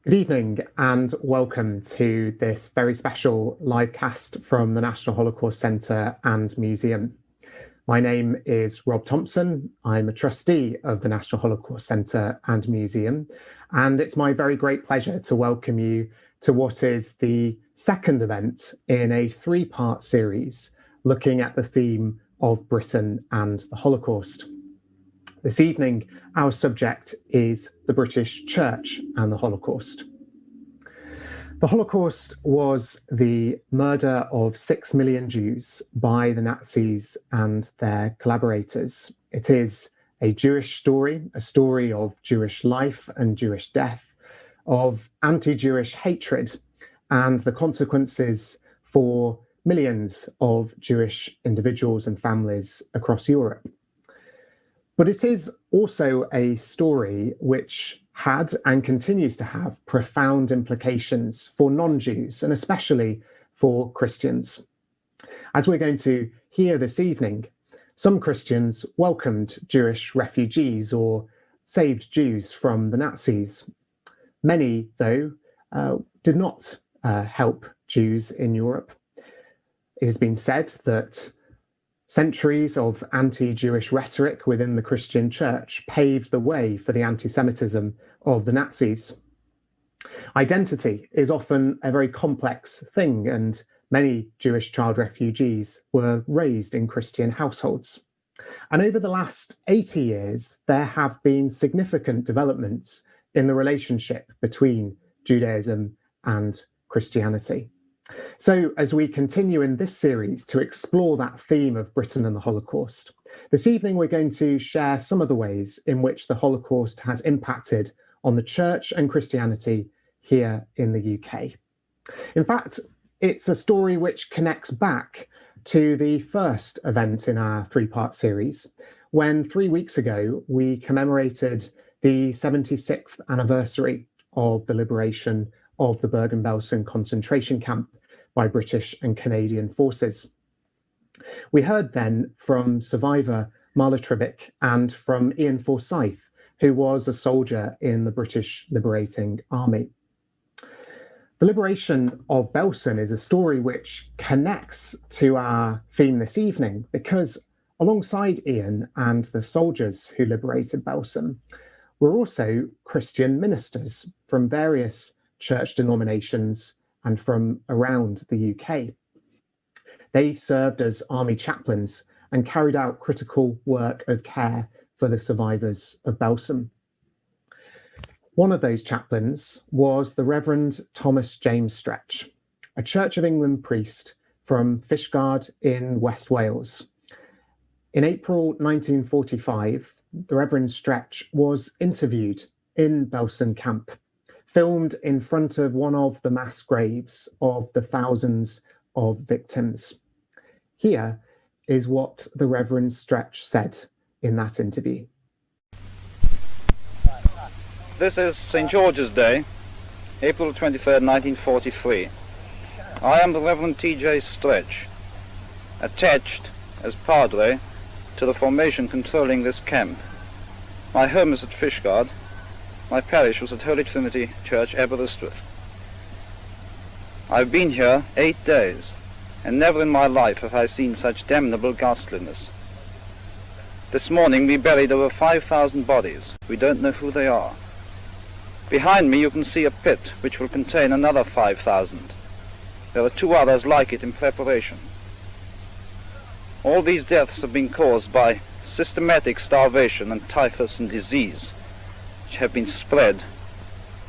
Good evening and welcome to this very special live cast from the National Holocaust Centre and Museum. My name is Rob Thompson. I'm a trustee of the National Holocaust Centre and Museum, and it's my very great pleasure to welcome you to what is the second event in a three-part series looking at the theme of Britain and the Holocaust. This evening, our subject is the British Church and the Holocaust. The Holocaust was the murder of 6 million Jews by the Nazis and their collaborators. It is a Jewish story, a story of Jewish life and Jewish death, of anti-Jewish hatred, and the consequences for millions of Jewish individuals and families across Europe. But it is also a story which had and continues to have profound implications for non-Jews and especially for Christians. As we're going to hear this evening, some Christians welcomed Jewish refugees or saved Jews from the Nazis. Many, though, did not help Jews in Europe. It has been said that centuries of anti-Jewish rhetoric within the Christian church paved the way for the anti-Semitism of the Nazis. Identity is often a very complex thing, and many Jewish child refugees were raised in Christian households. And over the last 80 years, there have been significant developments in the relationship between Judaism and Christianity. So, as we continue in this series to explore that theme of Britain and the Holocaust, this evening we're going to share some of the ways in which the Holocaust has impacted on the church and Christianity here in the UK. In fact, it's a story which connects back to the first event in our three-part series, when 3 weeks ago we commemorated the 76th anniversary of the liberation of the Bergen-Belsen concentration camp by British and Canadian forces. We heard then from survivor Marla Tribick and from Ian Forsyth, who was a soldier in the British Liberating Army. The liberation of Belsen is a story which connects to our theme this evening because alongside Ian and the soldiers who liberated Belsen were also Christian ministers from various church denominations and from around the UK. They served as army chaplains and carried out critical work of care for the survivors of Belsen. One of those chaplains was the Reverend Thomas James Stretch, a Church of England priest from Fishguard in West Wales. In April 1945, the Reverend Stretch was interviewed in Belsen camp, filmed in front of one of the mass graves of the thousands of victims. Here is what the Reverend Stretch said in that interview. This is St. George's Day, April 23rd, 1943. I am the Reverend T.J. Stretch, attached as Padre to the formation controlling this camp. My home is at Fishguard. My parish was at Holy Trinity Church, Aberystwyth. I've been here 8 days, and never in my life have I seen such damnable ghastliness. This morning we buried over 5,000 bodies. We don't know who they are. Behind me you can see a pit which will contain another 5,000. There are 2 others like it in preparation. All these deaths have been caused by systematic starvation and typhus and disease, which have been spread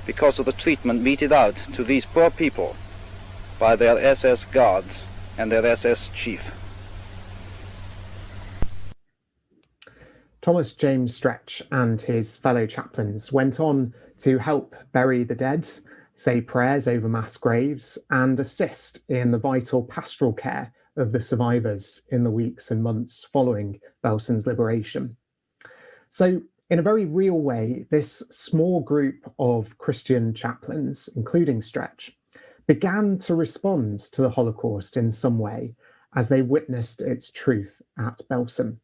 because of the treatment meted out to these poor people by their SS guards and their SS chief. Thomas James Stretch and his fellow chaplains went on to help bury the dead, say prayers over mass graves, and assist in the vital pastoral care of the survivors in the weeks and months following Belsen's liberation. So, in a very real way, this small group of Christian chaplains, including Stretch, began to respond to the Holocaust in some way as they witnessed its truth at Belsen.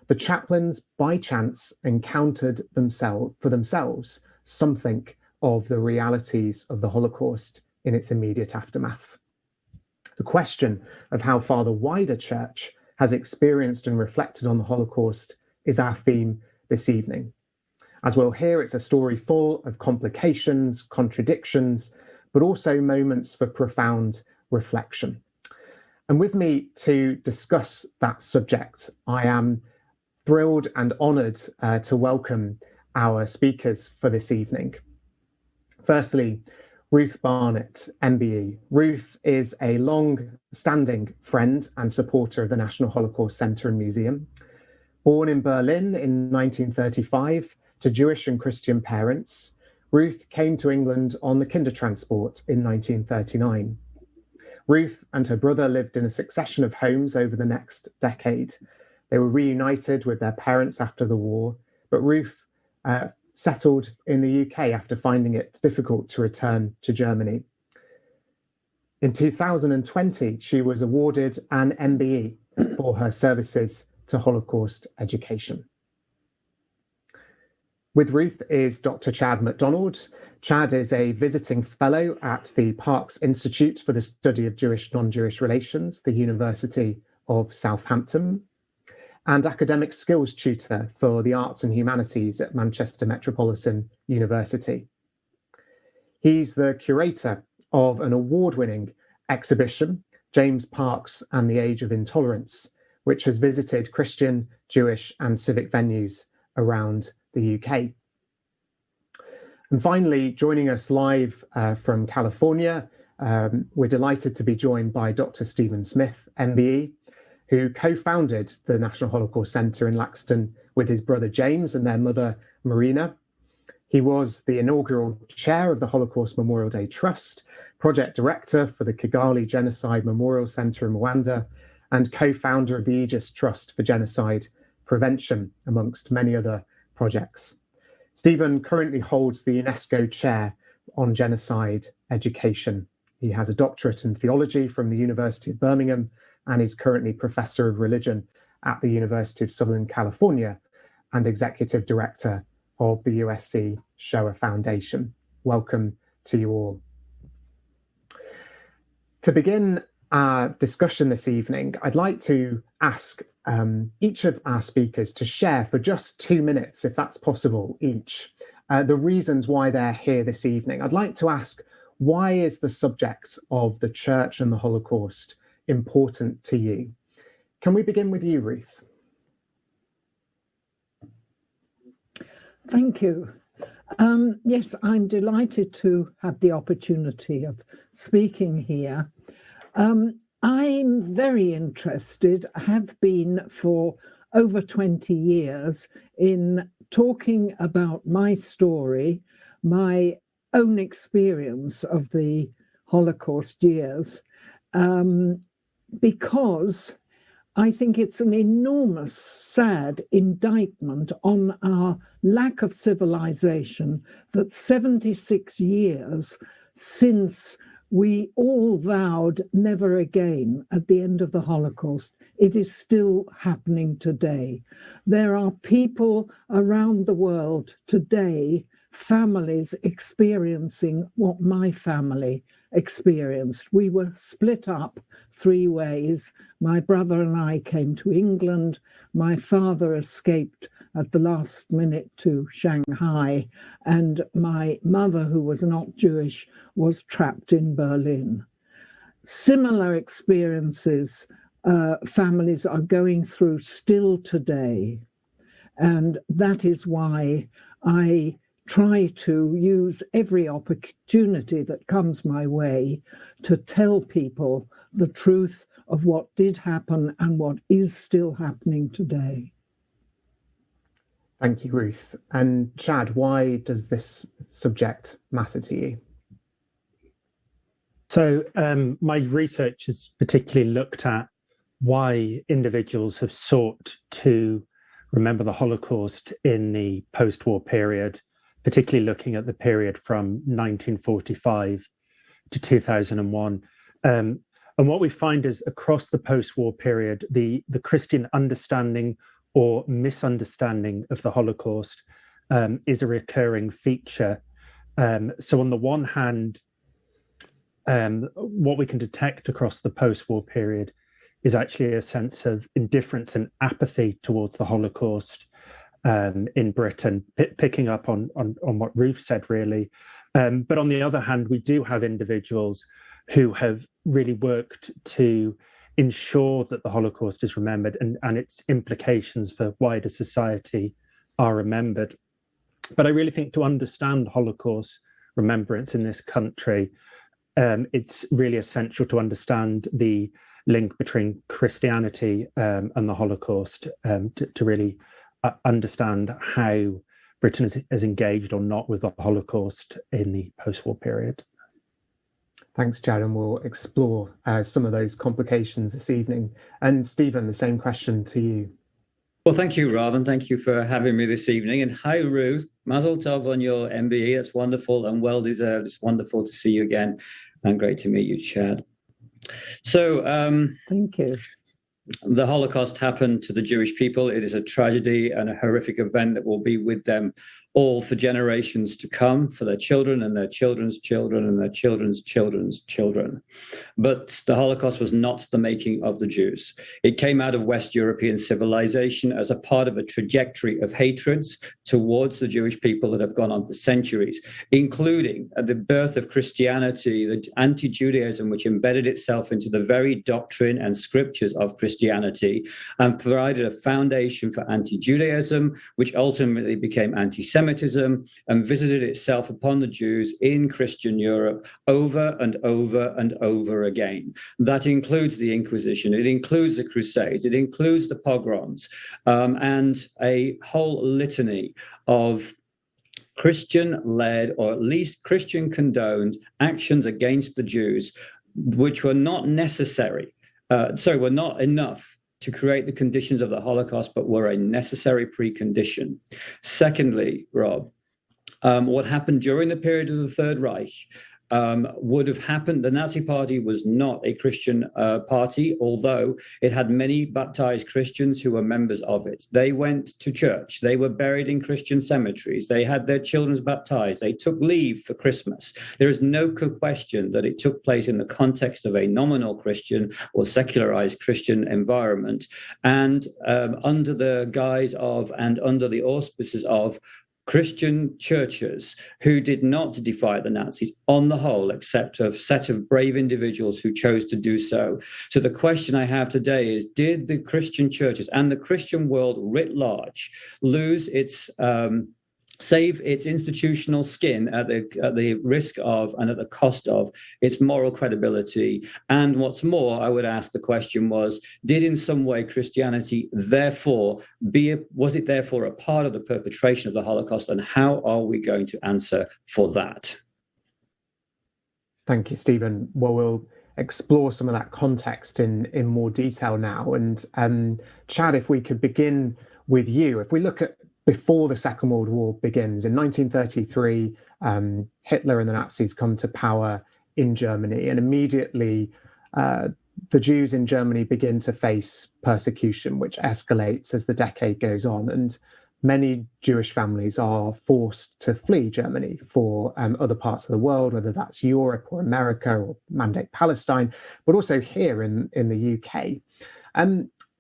The chaplains, by chance, encountered for themselves something of the realities of the Holocaust in its immediate aftermath. The question of how far the wider church has experienced and reflected on the Holocaust is our theme this evening. As we'll hear, it's a story full of complications, contradictions, but also moments for profound reflection. And with me to discuss that subject, I am thrilled and honoured to welcome our speakers for this evening. Firstly, Ruth Barnett, MBE. Ruth is a long-standing friend and supporter of the National Holocaust Centre and Museum. Born in Berlin in 1935 to Jewish and Christian parents, Ruth came to England on the Kindertransport in 1939. Ruth and her brother lived in a succession of homes over the next decade. They were reunited with their parents after the war, but Ruth settled in the UK after finding it difficult to return to Germany. In 2020, she was awarded an MBE for her services to Holocaust education. With Ruth is Dr. Chad MacDonald. Chad is a visiting fellow at the Parkes Institute for the Study of Jewish Non-Jewish Relations, the University of Southampton, and academic skills tutor for the arts and humanities at Manchester Metropolitan University. He's the curator of an award-winning exhibition, James Parkes and the Age of Intolerance, which has visited Christian, Jewish and civic venues around the UK. And finally, joining us live from California, we're delighted to be joined by Dr. Stephen Smith, MBE, who co-founded the National Holocaust Centre in Laxton with his brother James and their mother Marina. He was the inaugural chair of the Holocaust Memorial Day Trust, project director for the Kigali Genocide Memorial Centre in Rwanda, and co-founder of the Aegis Trust for Genocide Prevention, amongst many other projects. Stephen currently holds the UNESCO Chair on Genocide Education. He has a doctorate in theology from the University of Birmingham and is currently Professor of Religion at the University of Southern California and Executive Director of the USC Shoah Foundation. Welcome to you all. To begin our discussion this evening, I'd like to ask each of our speakers to share for just 2 minutes, if that's possible, each, the reasons why they're here this evening. I'd like to ask, why is the subject of the church and the Holocaust important to you? Can we begin with you, Ruth? Thank you. Yes, I'm delighted to have the opportunity of speaking here. I'm very interested, have been for over 20 years, in talking about my story, my own experience of the Holocaust years, because I think it's an enormous, sad indictment on our lack of civilization that 76 years since we all vowed never again at the end of the Holocaust, it is still happening today. There are people around the world today, families experiencing what my family experienced. We were split up 3 ways. My brother and I came to England. My father escaped at the last minute to Shanghai, and my mother, who was not Jewish, was trapped in Berlin. Similar experiences families are going through still today, and that is why I try to use every opportunity that comes my way to tell people the truth of what did happen and what is still happening today. Thank you, Ruth. And Chad, why does this subject matter to you? So my research has particularly looked at why individuals have sought to remember the Holocaust in the post-war period, particularly looking at the period from 1945 to 2001. And what we find is across the post-war period, the Christian understanding or misunderstanding of the Holocaust is a recurring feature. So on the one hand, what we can detect across the post-war period is actually a sense of indifference and apathy towards the Holocaust in Britain, picking up on what Ruth said, really. But on the other hand, we do have individuals who have really worked to ensure that the Holocaust is remembered and its implications for wider society are remembered. But I really think to understand Holocaust remembrance in this country, it's really essential to understand the link between Christianity and the Holocaust to really understand how Britain is engaged or not with the Holocaust in the post-war period. Thanks, Chad, and we'll explore some of those complications this evening. And Stephen, the same question to you. Well, thank you, Rob, and thank you for having me this evening. And hi, Ruth. Mazel tov on your MBE. That's wonderful and well-deserved. It's wonderful to see you again, and great to meet you, Chad. So, thank you. The Holocaust happened to the Jewish people. It is a tragedy and a horrific event that will be with them all for generations to come, for their children and their children's children and their children's children's children. But the Holocaust was not the making of the Jews. It came out of West European civilization as a part of a trajectory of hatreds towards the Jewish people that have gone on for centuries, including at the birth of Christianity, the anti-Judaism, which embedded itself into the very doctrine and scriptures of Christianity and provided a foundation for anti-Judaism, which ultimately became anti-Semitism and visited itself upon the Jews in Christian Europe over and over and over again. That includes the Inquisition, it includes the Crusades, it includes the pogroms, and a whole litany of Christian-led, or at least Christian-condoned actions against the Jews, which were not necessary, were not enough to create the conditions of the Holocaust, but were a necessary precondition. Secondly, Rob, what happened during the period of the Third Reich would have happened. The Nazi Party was not a Christian party, although it had many baptized Christians who were members of it. They went to church. They were buried in Christian cemeteries. They had their children baptized. They took leave for Christmas. There is no question that it took place in the context of a nominal Christian or secularized Christian environment, and under the guise of and under the auspices of Christian churches who did not defy the Nazis on the whole, except a set of brave individuals who chose to do so. So the question I have today is, did the Christian churches and the Christian world writ large lose its save its institutional skin at the risk of and at the cost of its moral credibility? And what's more, I would ask the question was, did in some way Christianity was it therefore a part of the perpetration of the Holocaust, and how are we going to answer for that? Thank you, Stephen. Well, we'll explore some of that context in more detail now. And Chad, if we could begin with you. If we look at before the Second World War begins, in 1933, Hitler and the Nazis come to power in Germany, and immediately the Jews in Germany begin to face persecution, which escalates as the decade goes on. And many Jewish families are forced to flee Germany for other parts of the world, whether that's Europe or America or Mandate Palestine, but also here in the UK.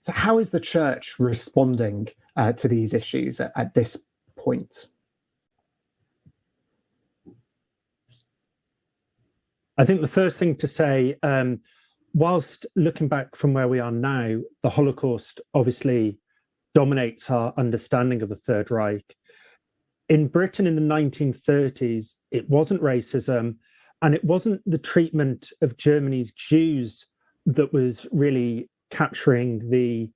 So how is the church responding to these issues at this point? I think the first thing to say, whilst looking back from where we are now, the Holocaust obviously dominates our understanding of the Third Reich. In Britain in the 1930s, it wasn't racism, and it wasn't the treatment of Germany's Jews that was really capturing the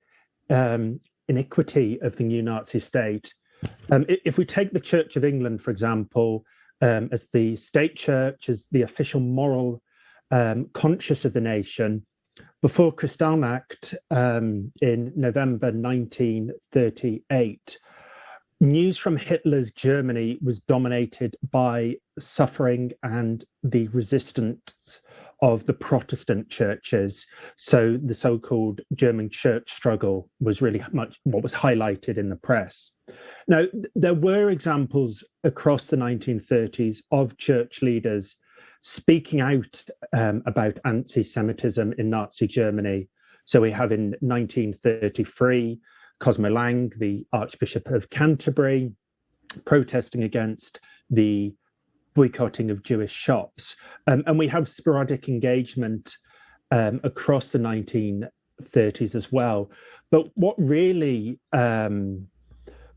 iniquity of the new Nazi state. If we take the Church of England, for example, as the state church, as the official moral conscience of the nation, before Kristallnacht in November 1938, news from Hitler's Germany was dominated by suffering and the resistance of the Protestant churches. So the so-called German church struggle was really much what was highlighted in the press. Now, there were examples across the 1930s of church leaders speaking out about anti-Semitism in Nazi Germany. So we have in 1933, Cosmo Lang, the Archbishop of Canterbury, protesting against the boycotting of Jewish shops. And we have sporadic engagement across the 1930s as well. But what really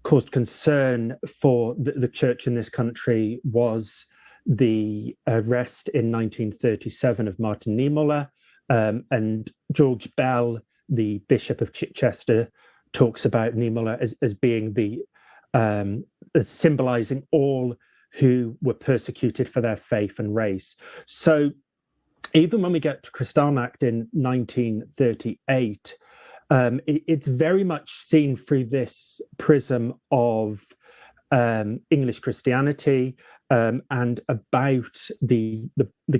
caused concern for the church in this country was the arrest in 1937 of Martin Niemöller, and George Bell, the Bishop of Chichester, talks about Niemöller as being as symbolizing all who were persecuted for their faith and race. So even when we get to Kristallnacht in 1938, it's very much seen through this prism of English Christianity and about the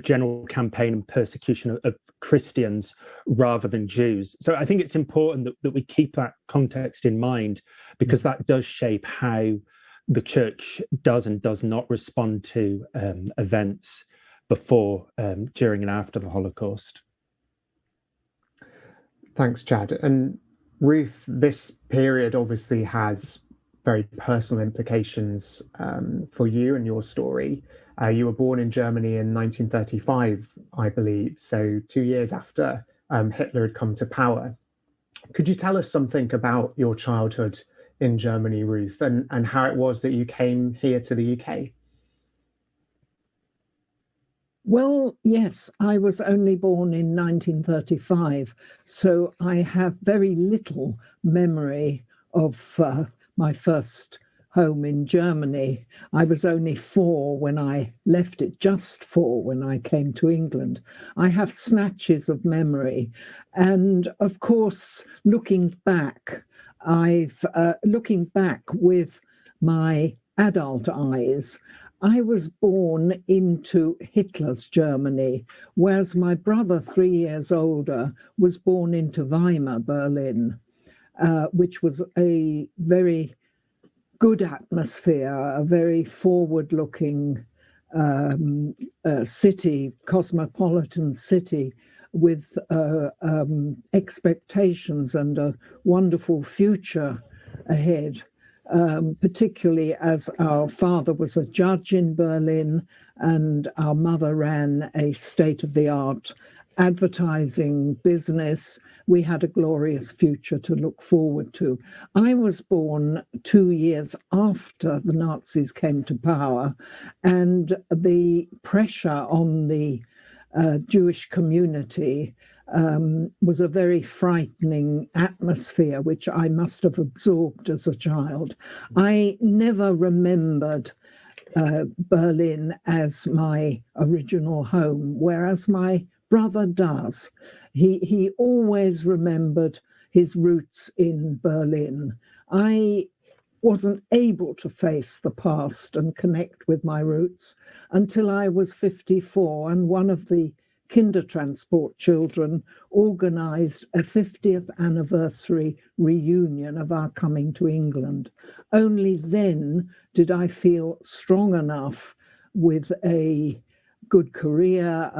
general campaign and persecution of Christians rather than Jews. So I think it's important that we keep that context in mind, because that does shape how the church does and does not respond to events before, during and after the Holocaust. Thanks, Chad. And Ruth, this period obviously has very personal implications for you and your story. You were born in Germany in 1935, I believe, so 2 years after Hitler had come to power. Could you tell us something about your childhood in Germany, Ruth, and how it was that you came here to the UK? Well, yes, I was only born in 1935, so I have very little memory of my first home in Germany. I was only 4 when I left it, just 4 when I came to England. I have snatches of memory. And of course, looking back with my adult eyes, I was born into Hitler's Germany, whereas my brother, 3 years older, was born into Weimar, Berlin, which was a very good atmosphere, a very forward-looking city, cosmopolitan city, with expectations and a wonderful future ahead. Particularly as our father was a judge in Berlin and our mother ran a state-of-the-art advertising business. We had a glorious future to look forward to. I was born 2 years after the Nazis came to power, and the pressure on the Jewish community was a very frightening atmosphere, which I must have absorbed as a child. I never remembered Berlin as my original home, whereas my brother does. He always remembered his roots in Berlin. I wasn't able to face the past and connect with my roots until I was 54, and one of the Kindertransport children organised a 50th anniversary reunion of our coming to England. Only then did I feel strong enough, with a good career,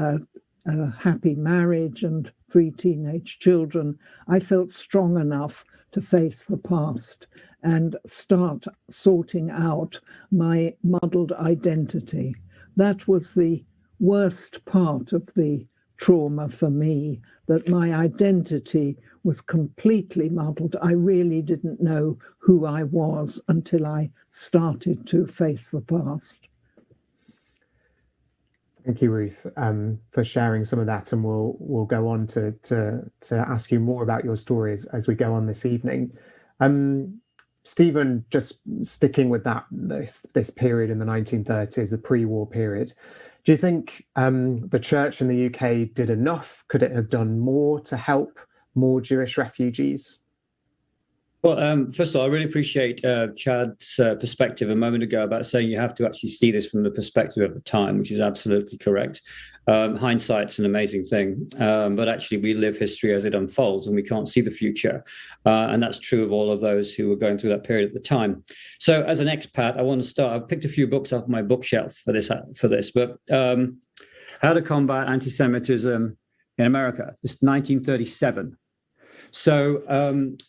a happy marriage and 3 teenage children, I felt strong enough to face the past and start sorting out my muddled identity. That was the worst part of the trauma for me, that my identity was completely muddled. I really didn't know who I was until I started to face the past. Thank you, Ruth, for sharing some of that, and we'll go on to ask you more about your stories as we go on this evening. Stephen, just sticking with this period in the 1930s, the pre-war period, do you think the church in the UK did enough? Could it have done more to help more Jewish refugees? Well, first of all, I really appreciate Chad's perspective a moment ago about saying you have to actually see this from the perspective of the time, which is absolutely correct. Hindsight's an amazing thing, but actually we live history as it unfolds and we can't see the future. And that's true of all of those who were going through that period at the time. So as an expat, I want to start, I've picked a few books off my bookshelf for this, but How to Combat Anti-Semitism in America. It's 1937. So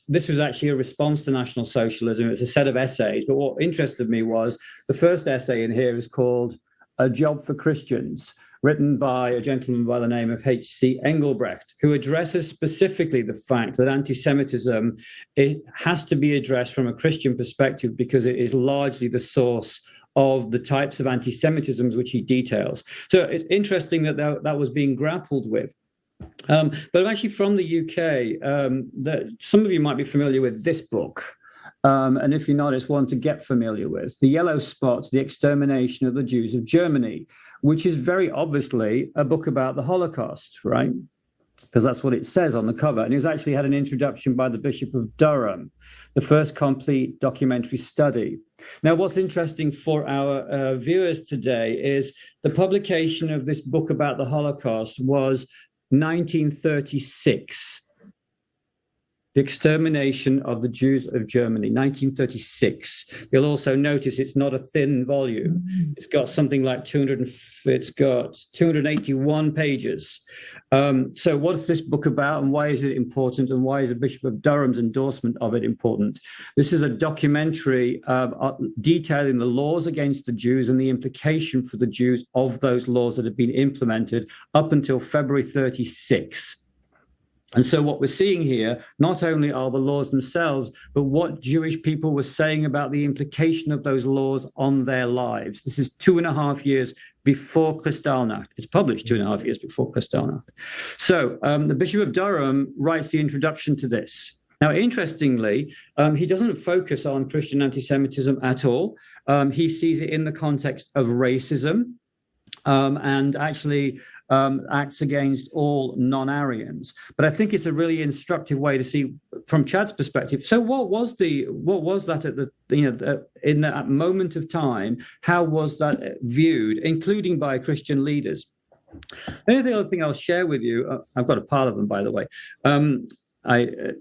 this was actually a response to National Socialism. It's a set of essays. But what interested me was the first essay in here is called A Job for Christians, written by a gentleman by the name of H.C. Engelbrecht, who addresses specifically the fact that anti-Semitism, it has to be addressed from a Christian perspective because it is largely the source of the types of anti-Semitisms which he details. So it's interesting that that was being grappled with. But I'm actually from the UK. Some of you might be familiar with this book. And if you're not, it's one to get familiar with. The Yellow Spots, The Extermination of the Jews of Germany, which is very obviously a book about the Holocaust, right? Because that's what it says on the cover. And it was actually had an introduction by the Bishop of Durham, the first complete documentary study. Now, what's interesting for our viewers today is the publication of this book about the Holocaust was 1936. The Extermination of the Jews of Germany, 1936. You'll also notice it's not a thin volume. It's got something like 281 pages. So what's this book about and why is it important and why is the Bishop of Durham's endorsement of it important? This is a documentary detailing the laws against the Jews and the implication for the Jews of those laws that have been implemented up until February 36. And so what we're seeing here, not only are the laws themselves, but what Jewish people were saying about the implication of those laws on their lives. This is 2.5 years before Kristallnacht. It's published 2.5 years before Kristallnacht. So the Bishop of Durham writes the introduction to this. Now, interestingly, he doesn't focus on Christian anti-Semitism at all. He sees it in the context of racism and actually acts against all non-Aryans. But I think it's a really instructive way to see from Chad's perspective. So what was that at the in that moment of time? How was that viewed, including by Christian leaders? The other thing I'll share with you, I've got a pile of them, by the way,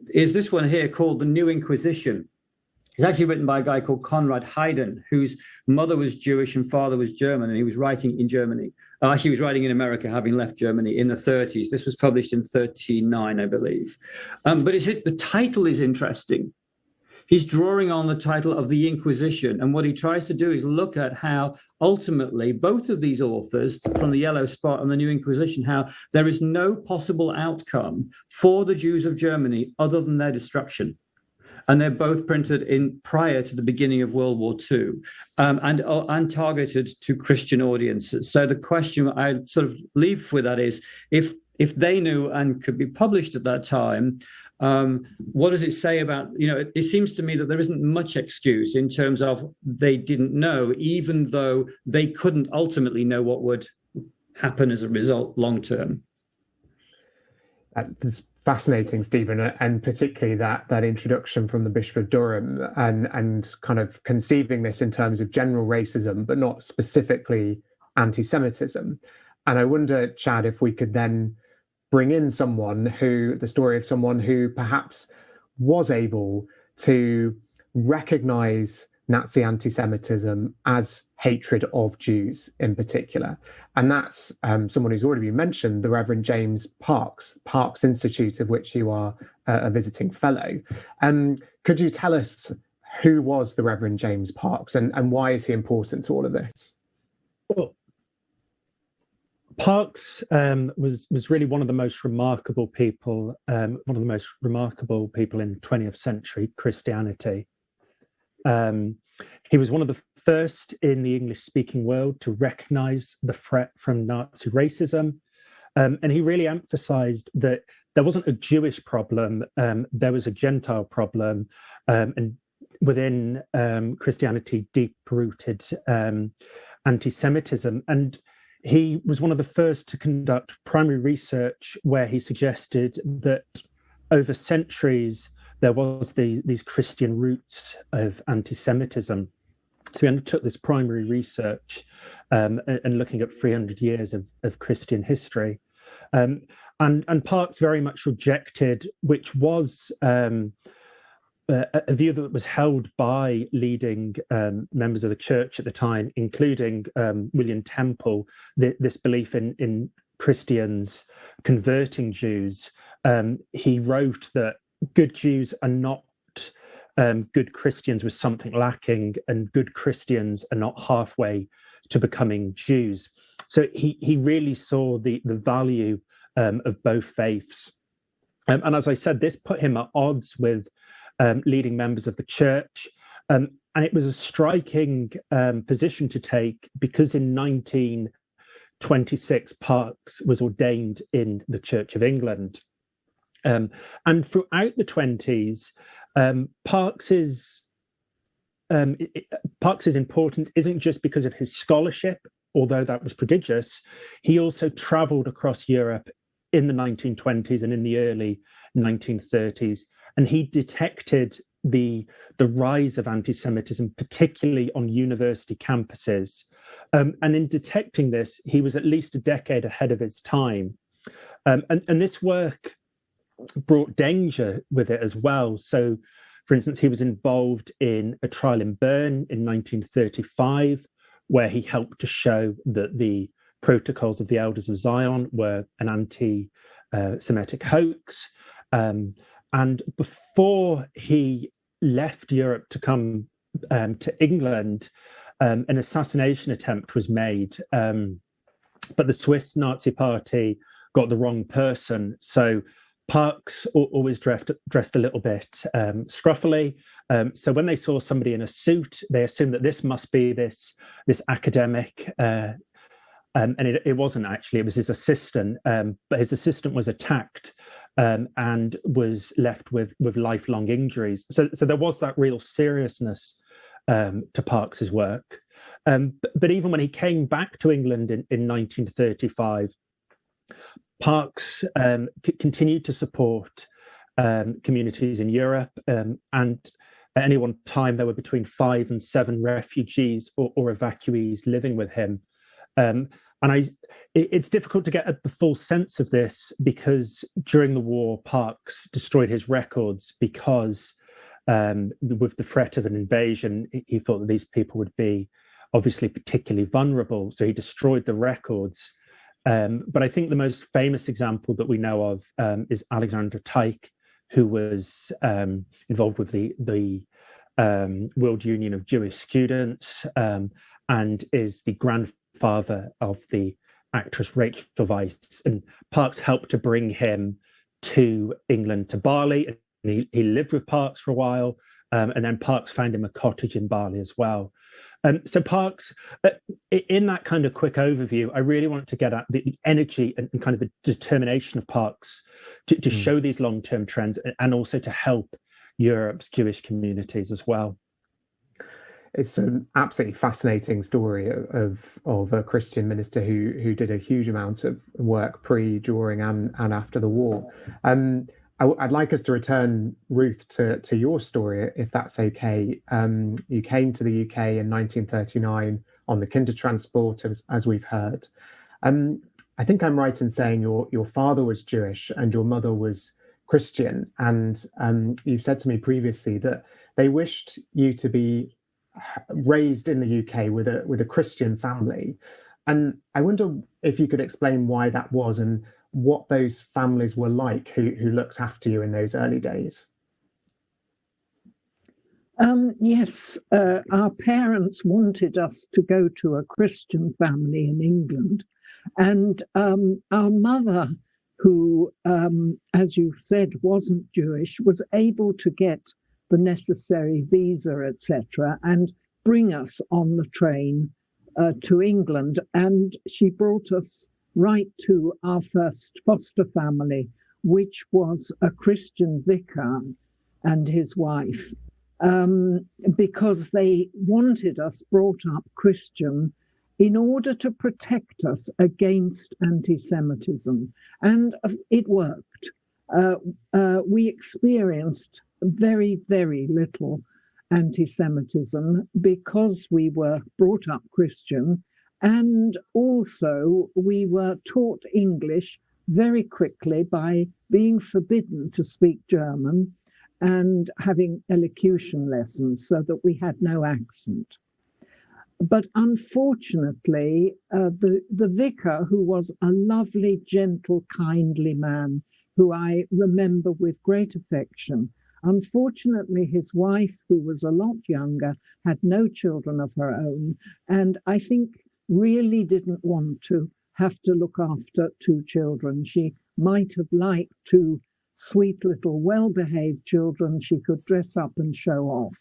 is this one here called The New Inquisition. It's actually written by a guy called Conrad Hayden, whose mother was Jewish and father was German, and he was writing in Germany. Actually, he was writing in America, having left Germany in the 1930s. This was published in 1939, I believe. But the title is interesting. He's drawing on the title of The Inquisition, and what he tries to do is look at how ultimately both of these authors, from the Yellow Spot and the New Inquisition, how there is no possible outcome for the Jews of Germany other than their destruction. And they're both printed in prior to the beginning of World War II and targeted to Christian audiences. So the question I sort of leave with that is, if they knew and could be published at that time, what does it say about, it seems to me that there isn't much excuse in terms of they didn't know, even though they couldn't ultimately know what would happen as a result long term. That's fascinating, Stephen, and particularly that introduction from the Bishop of Durham and kind of conceiving this in terms of general racism, but not specifically anti-Semitism. And I wonder, Chad, if we could then bring in the story of someone who perhaps was able to recognize Nazi anti-Semitism as hatred of Jews in particular. And that's someone who's already been mentioned, the Reverend James Parks Institute, of which you are a visiting fellow. Could you tell us who was the Reverend James Parks and why is he important to all of this? Well, Parks was really one of the most remarkable people, in 20th century Christianity. He was one of the first in the English-speaking world to recognize the threat from Nazi racism. And he really emphasized that there wasn't a Jewish problem, there was a Gentile problem, and within Christianity, deep-rooted anti-Semitism. And he was one of the first to conduct primary research where he suggested that over centuries, there was these Christian roots of anti-Semitism. So we undertook this primary research and looking at 300 years of Christian history. And Parkes very much rejected, which was a view that was held by leading members of the church at the time, including William Temple, this belief in Christians converting Jews. He wrote that good Jews are not good Christians with something lacking, and good Christians are not halfway to becoming Jews. So he really saw the value of both faiths. And as I said, this put him at odds with leading members of the church. And it was a striking position to take, because in 1926, Parkes was ordained in the Church of England. And throughout the 20s, Parkes's importance isn't just because of his scholarship, although that was prodigious. He also travelled across Europe in the 1920s and in the early 1930s, and he detected the rise of anti-Semitism, particularly on university campuses. And in detecting this, he was at least a decade ahead of his time. And this work brought danger with it as well. So, for instance, he was involved in a trial in Bern in 1935, where he helped to show that the Protocols of the Elders of Zion were an anti-Semitic hoax. And before he left Europe to come to England, an assassination attempt was made. But the Swiss Nazi Party got the wrong person. So Parkes always dressed a little bit scruffily. So when they saw somebody in a suit, they assumed that this must be this academic. And it wasn't actually, it was his assistant. But his assistant was attacked and was left with lifelong injuries. So there was that real seriousness to Parkes's work. But even when he came back to England in 1935, Parkes continued to support communities in Europe, and at any one time there were between 5 and 7 refugees or evacuees living with him. And it's difficult to get at the full sense of this, because during the war, Parkes destroyed his records because with the threat of an invasion, he thought that these people would be obviously particularly vulnerable. So he destroyed the records. But I think the most famous example that we know of is Alexander Teich, who was involved with the World Union of Jewish Students and is the grandfather of the actress Rachel Weisz. And Parkes helped to bring him to England, to Bali. And he lived with Parkes for a while, and then Parkes found him a cottage in Bali as well. So Parkes, in that kind of quick overview, I really want to get at the energy and kind of the determination of Parkes to show these long-term trends, and also to help Europe's Jewish communities as well. It's an absolutely fascinating story of a Christian minister who did a huge amount of work pre, during, and after the war. I'd like us to return, Ruth, to your story, if that's okay. You came to the UK in 1939 on the Kindertransport, as we've heard. I think I'm right in saying your father was Jewish and your mother was Christian. And you've said to me previously that they wished you to be raised in the UK with a Christian family. And I wonder if you could explain why that was, and what those families were like who looked after you in those early days. Yes, our parents wanted us to go to a Christian family in England. And our mother, who, as you said, wasn't Jewish, was able to get the necessary visa, etc., and bring us on the train to England. And she brought us right to our first foster family, which was a Christian vicar and his wife, because they wanted us brought up Christian in order to protect us against anti-Semitism. And it worked. We experienced very, very little anti-Semitism because we were brought up Christian, and also we were taught English very quickly by being forbidden to speak German and having elocution lessons so that we had no accent. But unfortunately, the vicar, who was a lovely, gentle, kindly man, who I remember with great affection, unfortunately, his wife, who was a lot younger, had no children of her own, and I think really didn't want to have to look after two children. She might have liked two sweet little well-behaved children she could dress up and show off.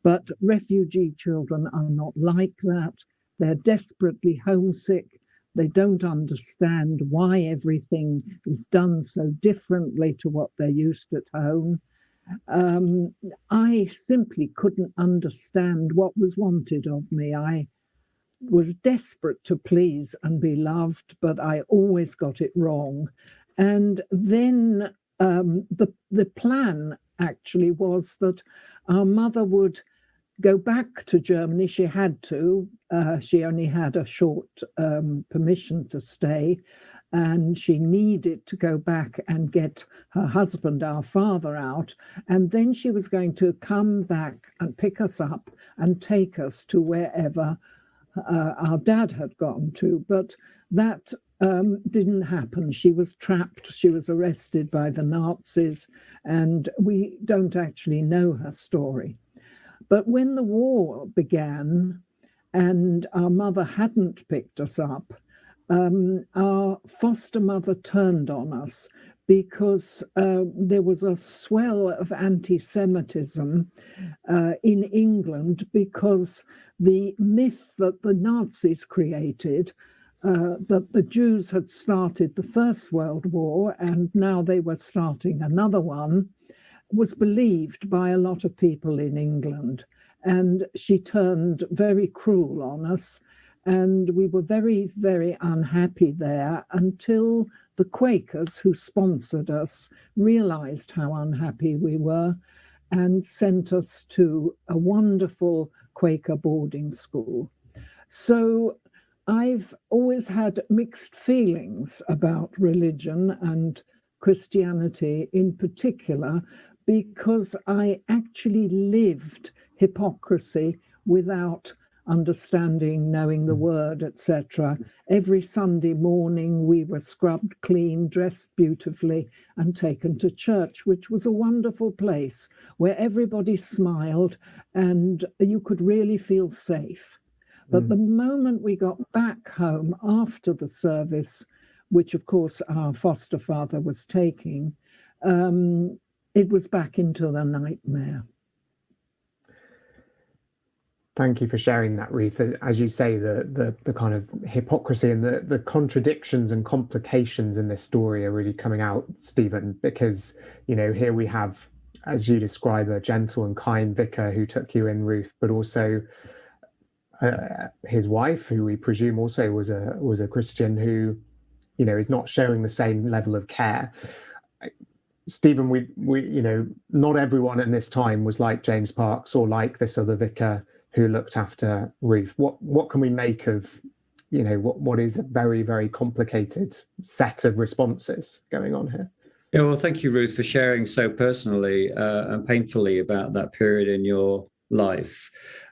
But refugee children are not like that. They're desperately homesick. They don't understand why everything is done so differently to what they're used at home. I simply couldn't understand what was wanted of me. I was desperate to please and be loved, but I always got it wrong. And then the plan actually was that our mother would go back to Germany. She had to. She only had a short permission to stay, and she needed to go back and get her husband, our father, out. And then she was going to come back and pick us up and take us to wherever our dad had gone to. But that didn't happen. She was trapped. She was arrested by the Nazis, and we don't actually know her story. But when the war began and our mother hadn't picked us up, our foster mother turned on us because there was a swell of anti-Semitism in England because the myth that the Nazis created, that the Jews had started the First World War and now they were starting another one, was believed by a lot of people in England. And she turned very cruel on us. And we were very, very unhappy there until the Quakers who sponsored us realized how unhappy we were and sent us to a wonderful Quaker boarding school. So I've always had mixed feelings about religion and Christianity in particular, because I actually lived hypocrisy without understanding, knowing the word, etc. Every Sunday morning we were scrubbed clean, dressed beautifully, and taken to church, which was a wonderful place where everybody smiled and you could really feel safe. But the moment we got back home after the service, which of course our foster father was taking, it was back into the nightmare. Thank you for sharing that, Ruth. As you say, the kind of hypocrisy and the contradictions and complications in this story are really coming out, Stephen, because, you know, here we have, as you describe, a gentle and kind vicar who took you in, Ruth, but also his wife, who we presume also was a Christian, who, you know, is not showing the same level of care. Stephen, we you know, not everyone in this time was like James Parks or like this other vicar who looked after Ruth. What can we make of, you know, what is a very, very complicated set of responses going on here? Yeah, well, thank you, Ruth, for sharing so personally and painfully about that period in your life.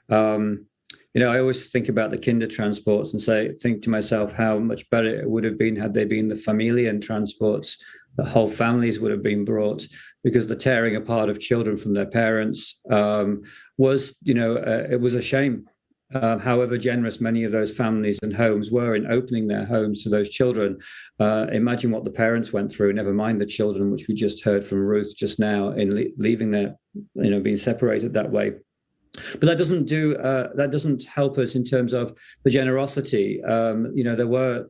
You know, I always think about the kinder transports and think to myself how much better it would have been had they been the familien transports. The whole families would have been brought, because the tearing apart of children from their parents was, you know, it was a shame. However generous many of those families and homes were in opening their homes to those children. Imagine what the parents went through, never mind the children, which we just heard from Ruth just now, in leaving their, you know, being separated that way. But that doesn't help us in terms of the generosity. You know, there were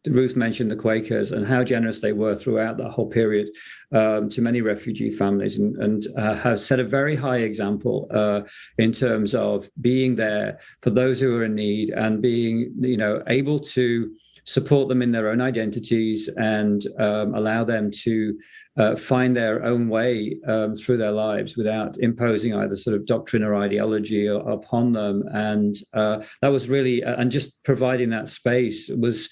Ruth mentioned the Quakers and how generous they were throughout that whole period to many refugee families, and have set a very high example in terms of being there for those who are in need and being, you know, able to support them in their own identities, and allow them to find their own way through their lives without imposing either sort of doctrine or ideology upon them. And that was really, and just providing that space was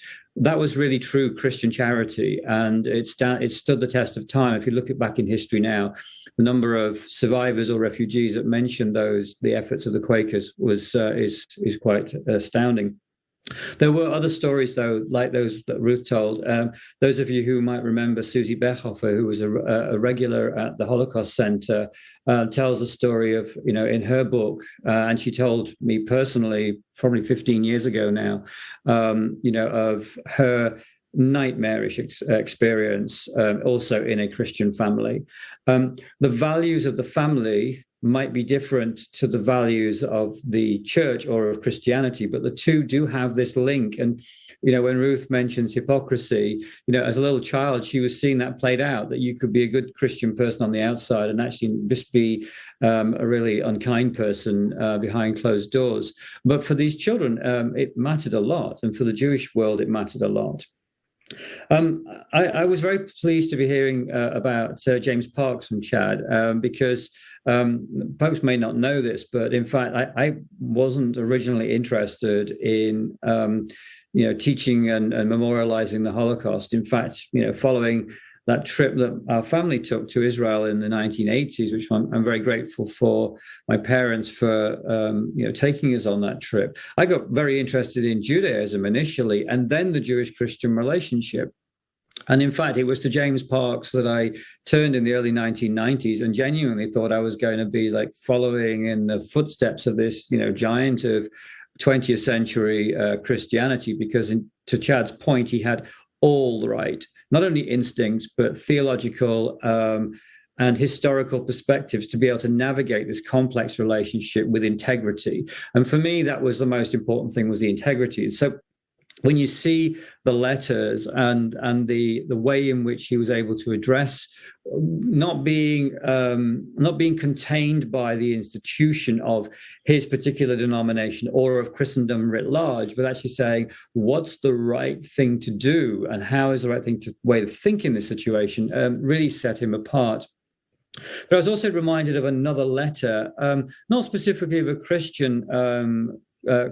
really true Christian charity, and it stood the test of time. If you look back in history now, the number of survivors or refugees that mentioned the efforts of the Quakers is quite astounding. There were other stories, though, like those that Ruth told. Those of you who might remember Susie Bechhofer, who was a regular at the Holocaust Center, tells a story of, in her book, and she told me personally, probably 15 years ago now, of her nightmarish experience, also in a Christian family. The values of the family might be different to the values of the church or of Christianity, but the two do have this link. And, when Ruth mentions hypocrisy, as a little child, she was seeing that played out, that you could be a good Christian person on the outside and actually just be a really unkind person behind closed doors. But for these children, it mattered a lot. And for the Jewish world, it mattered a lot. I was very pleased to be hearing about James Parks from Chad, because folks may not know this, but in fact, I wasn't originally interested in teaching and memorializing the Holocaust. In fact, following that trip that our family took to Israel in the 1980s, which I'm very grateful for my parents for taking us on that trip, I got very interested in Judaism initially, and then the Jewish-Christian relationship. And in fact, it was to James Parks that I turned in the early 1990s and genuinely thought I was going to be like following in the footsteps of this, giant of 20th century Christianity, because to Chad's point, he had all the right, not only instincts, but theological and historical perspectives to be able to navigate this complex relationship with integrity. And for me, that was the most important thing, was the integrity. So when you see the letters and the way in which he was able to address not being contained by the institution of his particular denomination or of Christendom writ large, but actually saying what's the right thing to do and how is the right way to think in this situation, really set him apart. But I was also reminded of another letter, not specifically of a Christian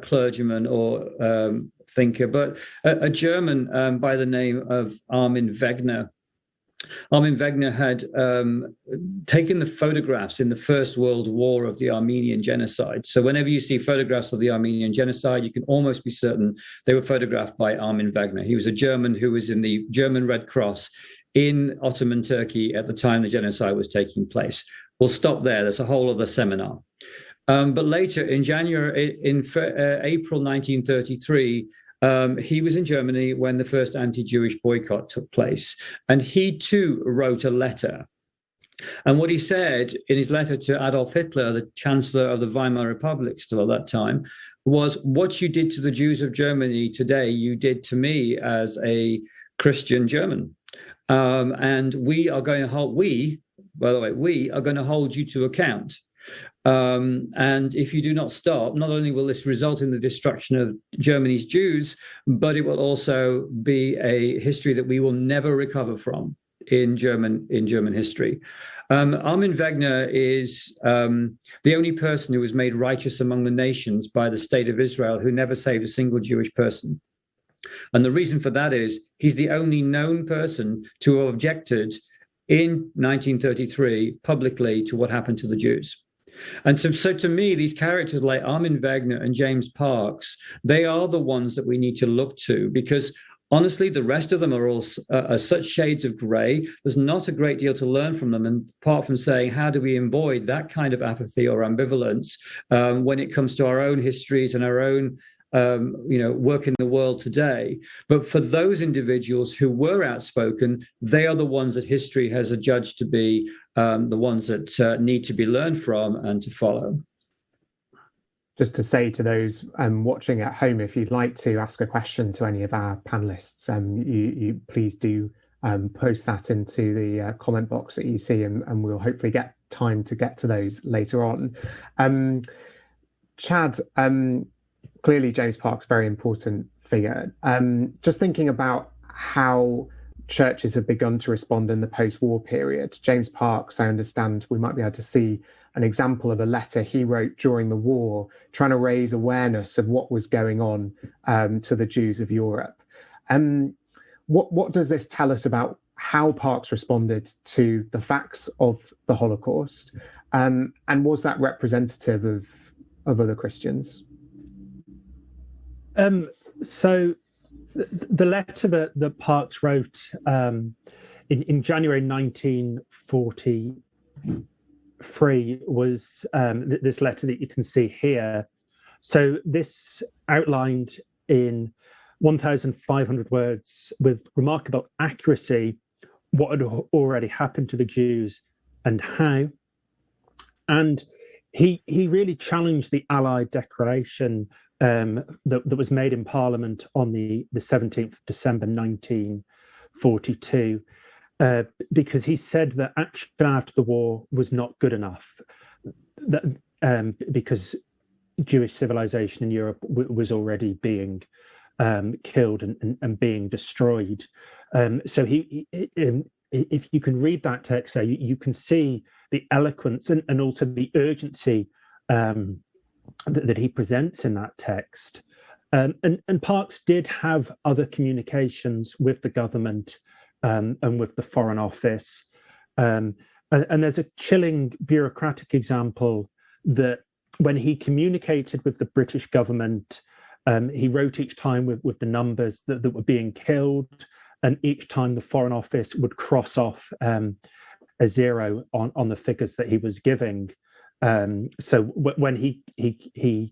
clergyman or thinker, but a German by the name of Armin Wegner. Armin Wegner had taken the photographs in the First World War of the Armenian genocide. So whenever you see photographs of the Armenian genocide, you can almost be certain they were photographed by Armin Wegner. He was a German who was in the German Red Cross in Ottoman Turkey at the time the genocide was taking place. We'll stop there. There's a whole other seminar. But later in April 1933, he was in Germany when the first anti-Jewish boycott took place. And he too wrote a letter. And what he said in his letter to Adolf Hitler, the Chancellor of the Weimar Republic still at that time, was, what you did to the Jews of Germany today, you did to me as a Christian German. And we are going to hold you to account. And if you do not stop, not only will this result in the destruction of Germany's Jews, but it will also be a history that we will never recover from in German history. Armin Wegner is the only person who was made righteous among the nations by the state of Israel who never saved a single Jewish person. And the reason for that is he's the only known person to have objected in 1933 publicly to what happened to the Jews. And so to me, these characters like Armin Wegner and James Parks, they are the ones that we need to look to, because honestly, the rest of them are all such shades of grey. There's not a great deal to learn from them, and apart from saying, how do we avoid that kind of apathy or ambivalence when it comes to our own histories and our own work in the world today. But for those individuals who were outspoken, they are the ones that history has adjudged to be the ones that need to be learned from and to follow. Just to say to those watching at home, if you'd like to ask a question to any of our panelists, you please do post that into the comment box that you see, and we'll hopefully get time to get to those later on. Chad, clearly James Parks very important figure. Just thinking about how churches have begun to respond in the post-war period. James Parks, I understand we might be able to see an example of a letter he wrote during the war, trying to raise awareness of what was going on to the Jews of Europe. What does this tell us about how Parks responded to the facts of the Holocaust? And was that representative of other Christians? So the letter that Parks wrote in January 1943 was this letter that you can see here. So this outlined in 1,500 words with remarkable accuracy what had already happened to the Jews and how. And he really challenged the Allied declaration that was made in Parliament on the 17th of December 1942, because he said that action after the war was not good enough, because Jewish civilization in Europe was already being killed and being destroyed. So if you can read that text there, you can see the eloquence and also the urgency that he presents in that text. And Parks did have other communications with the government and with the Foreign Office. And there's a chilling bureaucratic example that when he communicated with the British government, he wrote each time with the numbers that were being killed, and each time the Foreign Office would cross off a zero on the figures that he was giving. So when he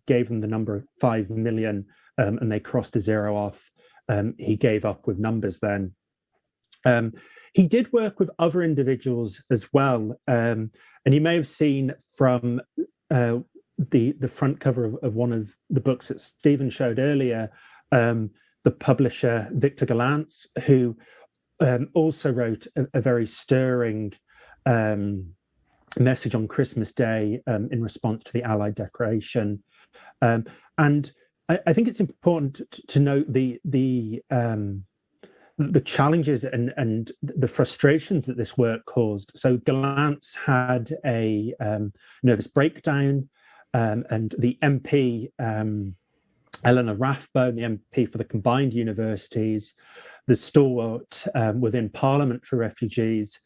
gave them the number of 5 million and they crossed a zero off, he gave up with numbers then. He did work with other individuals as well. And you may have seen from the front cover of one of the books that Stephen showed earlier, the publisher Victor Galantz, who also wrote a very stirring message on Christmas Day in response to the Allied declaration. And I think it's important to note the challenges and the frustrations that this work caused. So Galantz had a nervous breakdown, and the MP, Eleanor Rathbone, the MP for the combined universities, the stalwart within Parliament for refugees,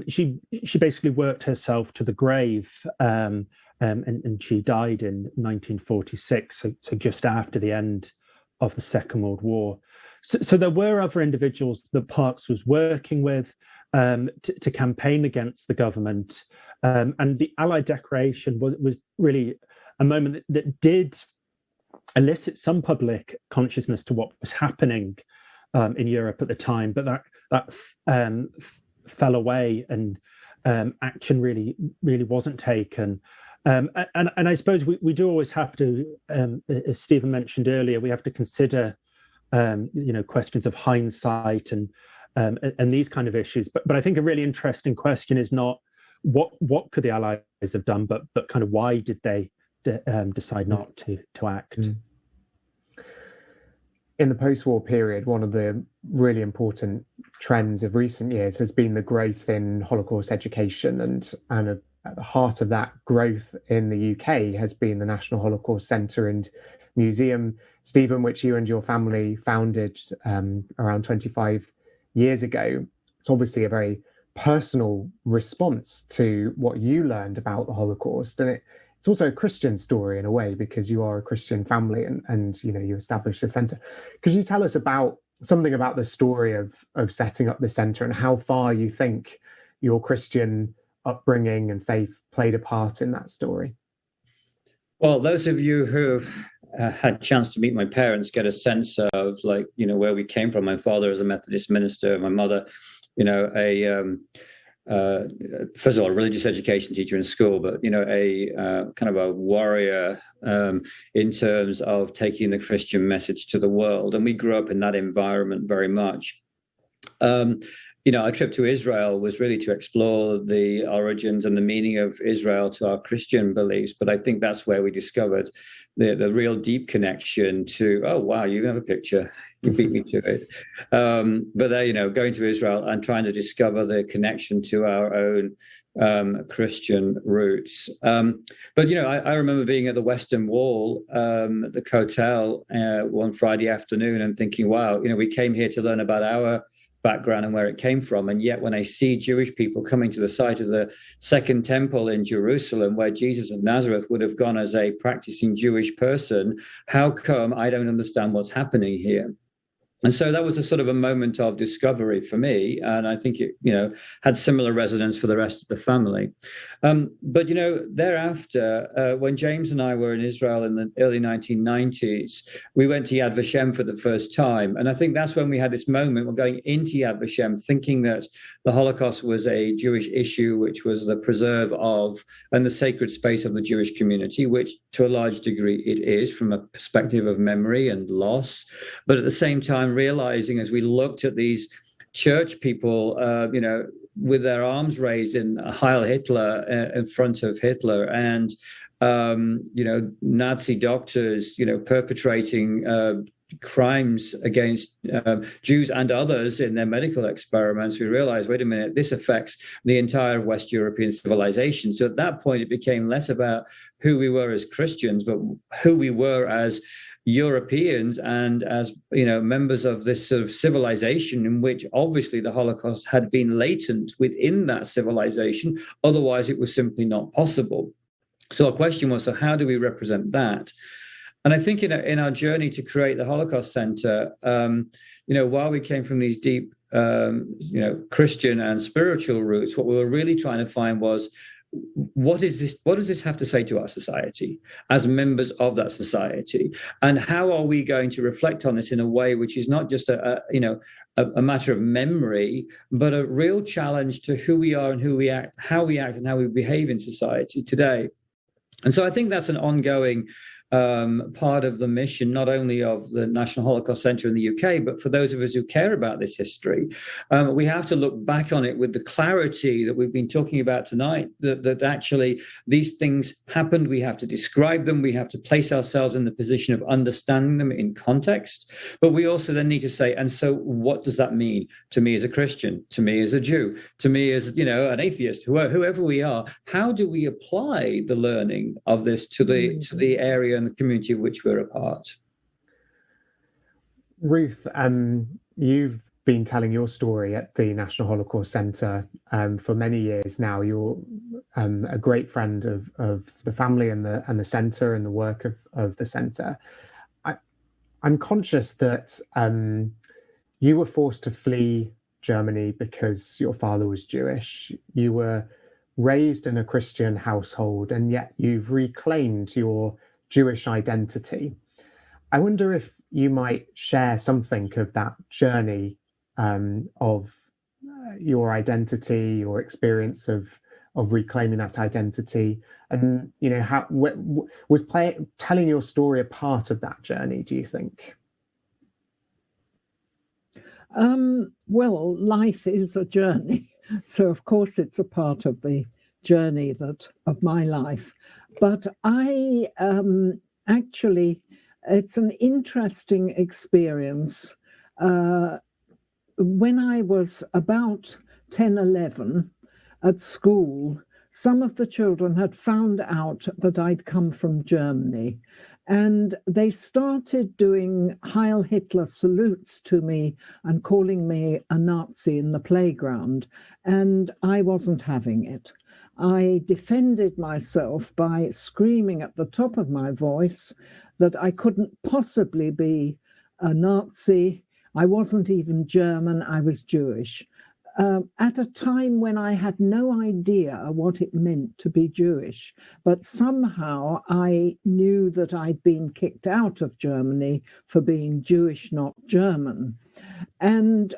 she basically worked herself to the grave, and she died in 1946, so just after the end of the Second World War. So there were other individuals that Parks was working with to campaign against the government, and the Allied declaration was really a moment that did elicit some public consciousness to what was happening in Europe at the time, but that fell away, and action really wasn't taken. And I suppose we do always have to, as Stephen mentioned earlier, we have to consider questions of hindsight and these kind of issues. But I think a really interesting question is not what could the Allies have done, but kind of why did they decide not to act. In the post-war period, one of the really important trends of recent years has been the growth in Holocaust education, and at the heart of that growth in the UK has been the National Holocaust Centre and Museum, Stephen, which you and your family founded around 25 years ago. It's obviously a very personal response to what you learned about the Holocaust, and it's also a Christian story in a way, because you are a Christian family and you established a centre. Could you tell us something about the story of setting up the centre and how far you think your Christian upbringing and faith played a part in that story? Well, those of you who've had a chance to meet my parents get a sense of where we came from. My father is a Methodist minister, my mother, first of all, a religious education teacher in school, but a kind of a warrior in terms of taking the Christian message to the world. And we grew up in that environment very much. our trip to Israel was really to explore the origins and the meaning of Israel to our Christian beliefs. But I think that's where we discovered the real deep connection to, oh, wow, you have a picture. You beat me to it. But going to Israel and trying to discover the connection to our own Christian roots. But I remember being at the Western Wall at the Hotel one Friday afternoon and thinking, wow, we came here to learn about our background and where it came from. And yet when I see Jewish people coming to the site of the Second Temple in Jerusalem, where Jesus of Nazareth would have gone as a practicing Jewish person, how come I don't understand what's happening here? And so that was a sort of a moment of discovery for me. And I think it, had similar resonance for the rest of the family. But, thereafter, when James and I were in Israel in the early 1990s, we went to Yad Vashem for the first time. And I think that's when we had this moment. We're going into Yad Vashem thinking that the Holocaust was a Jewish issue, which was the preserve of and the sacred space of the Jewish community, which to a large degree it is from a perspective of memory and loss. But at the same time, realizing as we looked at these church people, with their arms raised in Heil Hitler in front of Hitler, and Nazi doctors, perpetrating crimes against Jews and others in their medical experiments, we realized, wait a minute, this affects the entire West European civilization. So at that point, it became less about who we were as Christians, but who we were as Europeans and as members of this sort of civilization in which obviously the Holocaust had been latent within that civilization. Otherwise, it was simply not possible. So our question was, so how do we represent that? And I think in our journey to create the Holocaust Center, while we came from these deep, Christian and spiritual roots, what we were really trying to find was, what is this? What does this have to say to our society as members of that society? And how are we going to reflect on this in a way which is not just a matter of memory, but a real challenge to who we are and who we act, how we act and how we behave in society today? And so I think that's an ongoing part of the mission, not only of the National Holocaust Center in the UK, but for those of us who care about this history. We have to look back on it with the clarity that we've been talking about tonight, that actually these things happened. We have to describe them. We have to place ourselves in the position of understanding them in context. But we also then need to say, and so what does that mean to me as a Christian, to me as a Jew, to me as, an atheist, whoever we are? How do we apply the learning of this to the area and the community of which we're a part? Ruth, you've been telling your story at the National Holocaust Center for many years now. You're a great friend of the family and the center and the work of the center. I'm conscious that you were forced to flee Germany because your father was Jewish. You were raised in a Christian household, and yet you've reclaimed your Jewish identity. I wonder if you might share something of that journey of your identity, your experience of reclaiming that identity, and how was telling your story a part of that journey, do you think? Well, life is a journey, so of course it's a part of the journey of my life. But I actually, it's an interesting experience. When I was about 10, 11 at school, some of the children had found out that I'd come from Germany, and they started doing Heil Hitler salutes to me and calling me a Nazi in the playground, and I wasn't having it. I defended myself by screaming at the top of my voice that I couldn't possibly be a Nazi. I wasn't even German, I was Jewish. At a time when I had no idea what it meant to be Jewish, but somehow I knew that I'd been kicked out of Germany for being Jewish, not German. And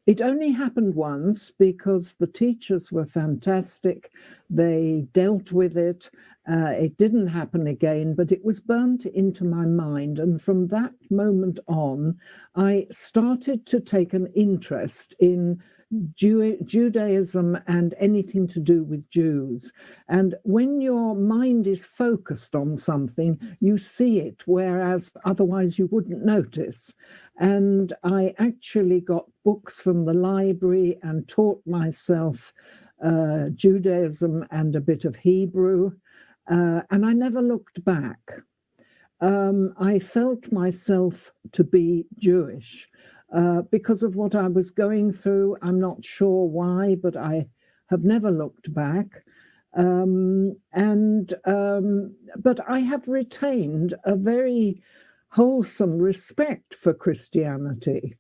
it only happened once because the teachers were fantastic. They dealt with it It didn't happen again, but it was burnt into my mind. And from that moment on, I started to take an interest in Judaism and anything to do with Jews. And when your mind is focused on something, you see it, whereas otherwise you wouldn't notice. And I actually got books from the library and taught myself Judaism and a bit of Hebrew. And I never looked back. I felt myself to be Jewish because of what I was going through. I'm not sure why, but I have never looked back. But I have retained a very wholesome respect for Christianity.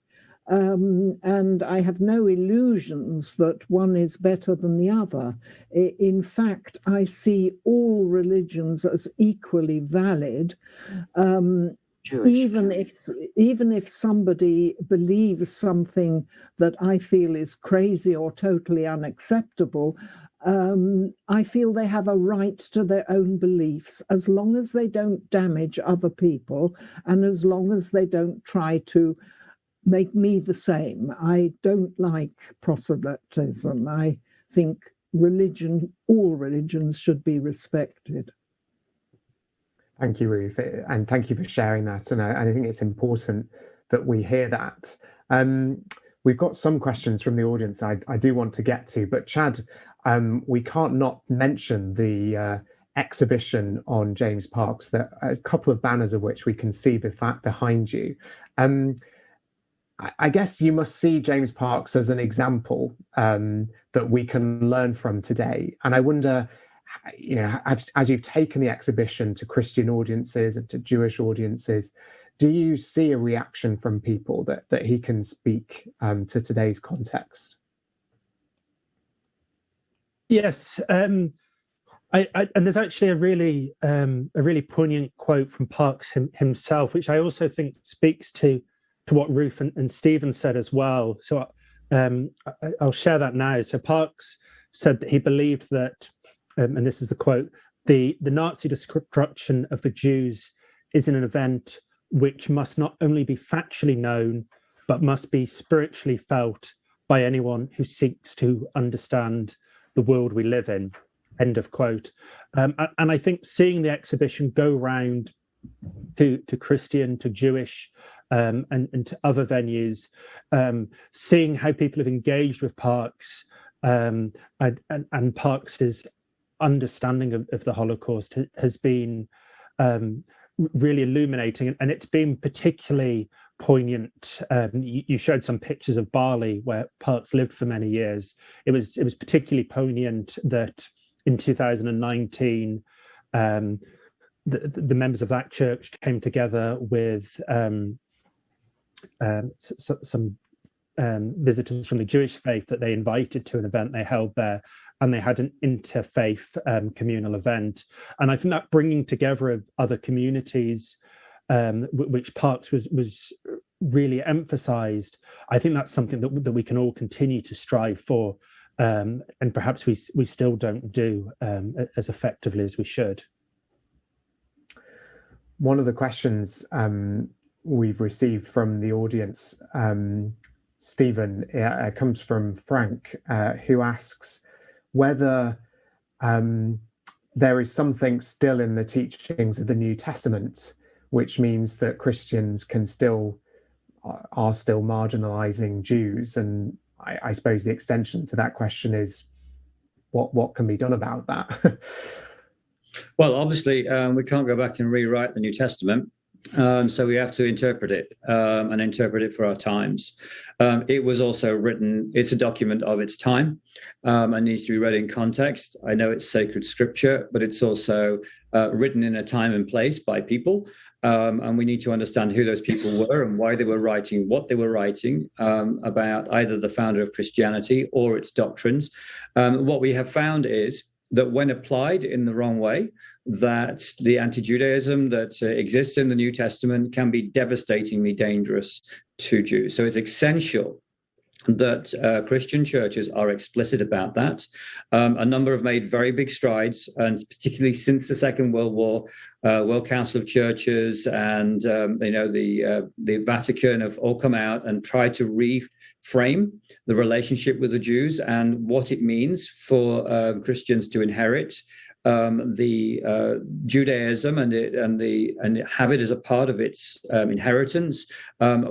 And I have no illusions that one is better than the other. In fact, I see all religions as equally valid. Even if somebody believes something that I feel is crazy or totally unacceptable, I feel they have a right to their own beliefs as long as they don't damage other people and as long as they don't try to make me the same. I don't like proselytism. I think all religions should be respected. Thank you, Ruth, and thank you for sharing that. And I think it's important that we hear that. We've got some questions from the audience I do want to get to, but Chad, we can't not mention the exhibition on James Parks, that a couple of banners of which we can see behind you. I guess you must see James Parks as an example that we can learn from today. And I wonder, as you've taken the exhibition to Christian audiences and to Jewish audiences, do you see a reaction from people that he can speak to today's context? Yes, and there's actually a really poignant quote from Parks himself, which I also think speaks to what Ruth and Stephen said as well. So I'll share that now. So Parks said that he believed that, and this is the quote, the Nazi destruction of the Jews is an event which must not only be factually known, but must be spiritually felt by anyone who seeks to understand the world we live in, end of quote. And I think seeing the exhibition go round to Christian, to Jewish, and to other venues, seeing how people have engaged with Parks and Parks's understanding of the Holocaust has been really illuminating, and it's been particularly poignant. You showed some pictures of Bali, where Parks lived for many years. It was particularly poignant that in 2019, the members of that church came together with some visitors from the Jewish faith that they invited to an event they held there, and they had an interfaith communal event. And I think that bringing together of other communities, which Parks was really emphasized, I think that's something that we can all continue to strive for, and perhaps we still don't do as effectively as we should. One of the questions we've received from the audience, Stephen, comes from Frank, who asks whether there is something still in the teachings of the New Testament, which means that Christians are still marginalizing Jews. And I suppose the extension to that question is, what can be done about that? Well, obviously, we can't go back and rewrite the New Testament. So we have to interpret it and interpret it for our times. It was also written, it's a document of its time and needs to be read in context. I know it's sacred scripture, but it's also written in a time and place by people. And we need to understand who those people were and why they were writing, what they were writing about either the founder of Christianity or its doctrines. What we have found is that when applied in the wrong way, that the anti-Judaism that exists in the New Testament can be devastatingly dangerous to Jews. So it's essential that Christian churches are explicit about that. A number have made very big strides, and particularly since the Second World War, World Council of Churches and the Vatican have all come out and tried to reframe the relationship with the Jews and what it means for Christians to inherit the Judaism and have it as a part of its inheritance,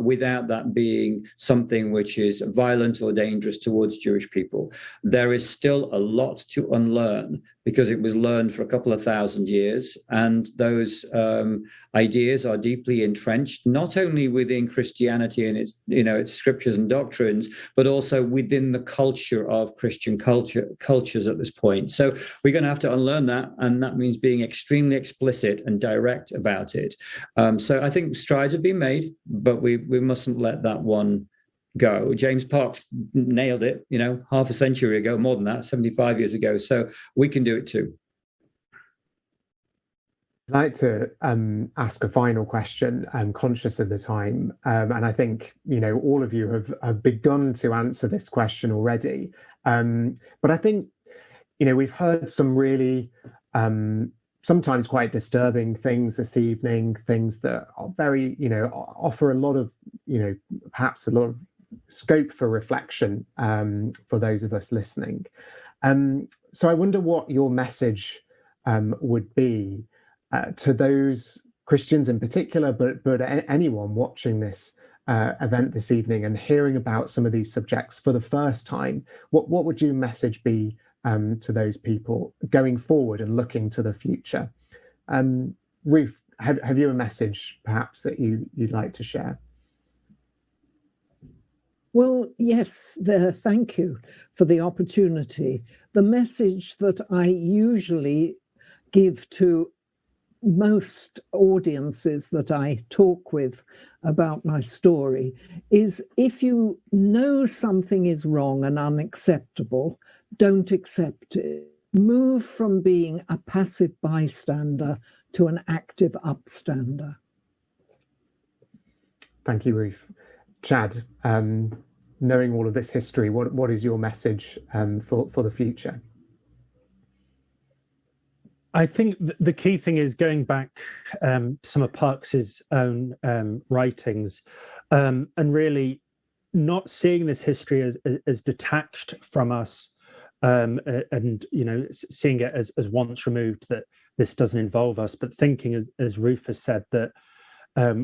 without that being something which is violent or dangerous towards Jewish people. There is still a lot to unlearn because it was learned for a couple of thousand years, and those ideas are deeply entrenched, not only within Christianity and its scriptures and doctrines, but also within the culture of Christian cultures at this point. So we're going to have to unlearn that, and that means being extremely explicit and direct about it. So I think strides have been made, but we mustn't let that one go. James Parks nailed it, half a century ago, more than that, 75 years ago. So we can do it too. I'd like to ask a final question. I'm conscious of the time, and I think all of you have begun to answer this question already. But I think we've heard some really sometimes quite disturbing things this evening, things that are very offer a lot of perhaps a lot of scope for reflection for those of us listening. So I wonder what your message would be to those Christians in particular, but anyone watching this event this evening and hearing about some of these subjects for the first time. What would your message be to those people going forward and looking to the future? Ruth, have you a message perhaps that you'd like to share? Well, yes, thank you for the opportunity. The message that I usually give to most audiences that I talk with about my story is, if you know something is wrong and unacceptable, don't accept it. Move from being a passive bystander to an active upstander. Thank you, Ruth. Chad, knowing all of this history, what is your message for the future? I think the key thing is going back to some of Parks's own writings, and really not seeing this history as detached from us, and seeing it as once removed, that this doesn't involve us, but thinking, as Ruth has said, that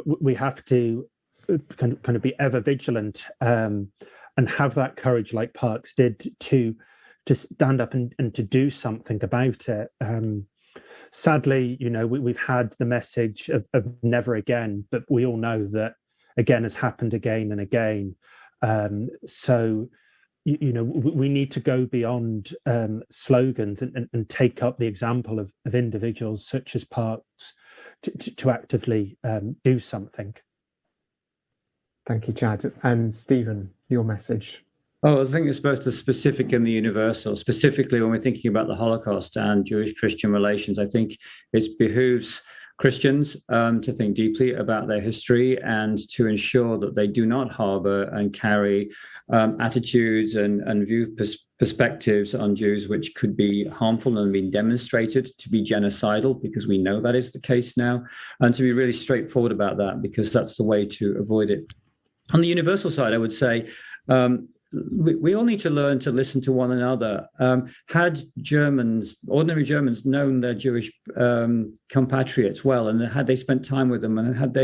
we have to kind of be ever vigilant and have that courage, like Parks did, to stand up and to do something about it. Sadly, we've had the message of never again, but we all know that again has happened again and again. So we need to go beyond slogans and take up the example of individuals such as Parks to actively do something. Thank you, Chad. And Stephen, your message. Oh, I think it's both the specific and the universal. Specifically, when we're thinking about the Holocaust and Jewish-Christian relations, I think it behooves Christians to think deeply about their history and to ensure that they do not harbor and carry attitudes and view perspectives on Jews which could be harmful and been demonstrated to be genocidal, because we know that is the case now, and to be really straightforward about that, because that's the way to avoid it. On the universal side, I would say, we all need to learn to listen to one another. Had ordinary Germans, known their Jewish compatriots well, and had they spent time with them, and had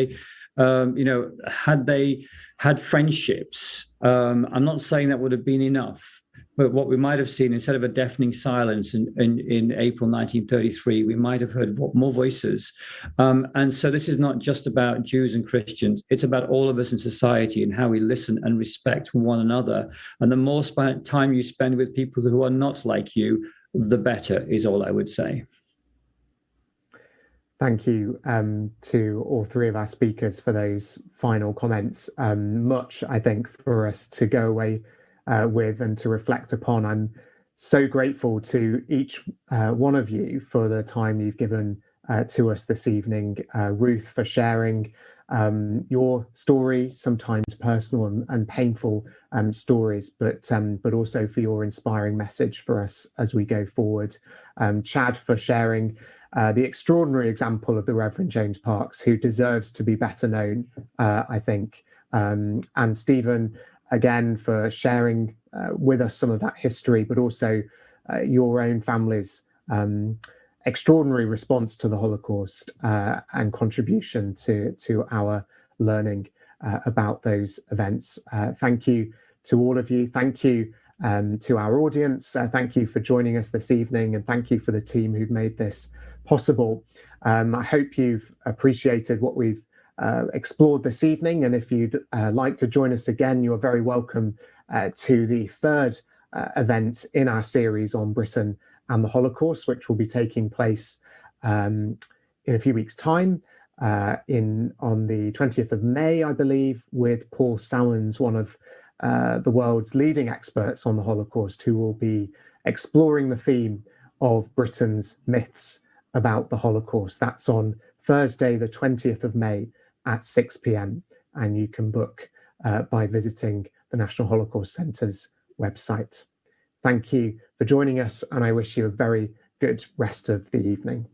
they had friendships, I'm not saying that would have been enough. But what we might have seen, instead of a deafening silence in April 1933, we might have heard more voices. And so this is not just about Jews and Christians. It's about all of us in society and how we listen and respect one another. And the more time you spend with people who are not like you, the better, is all I would say. Thank you to all three of our speakers for those final comments. Much, I think, for us to go away with and to reflect upon. I'm so grateful to each one of you for the time you've given to us this evening. Ruth, for sharing your story, sometimes personal and painful stories, but also for your inspiring message for us as we go forward. Chad, for sharing the extraordinary example of the Reverend James Parks, who deserves to be better known, I think. And Stephen, again, for sharing with us some of that history, but also your own family's extraordinary response to the Holocaust and contribution to our learning about those events. Thank you to all of you. Thank you to our audience. Thank you for joining us this evening, and thank you for the team who've made this possible. I hope you've appreciated what we've explored this evening, and if you'd like to join us again, you're very welcome to the third event in our series on Britain and the Holocaust, which will be taking place in a few weeks' time, on the 20th of May, I believe, with Paul Sowens, one of the world's leading experts on the Holocaust, who will be exploring the theme of Britain's myths about the Holocaust. That's on Thursday, the 20th of May at 6 p.m. And you can book by visiting the National Holocaust Centre's website. Thank you for joining us, and I wish you a very good rest of the evening.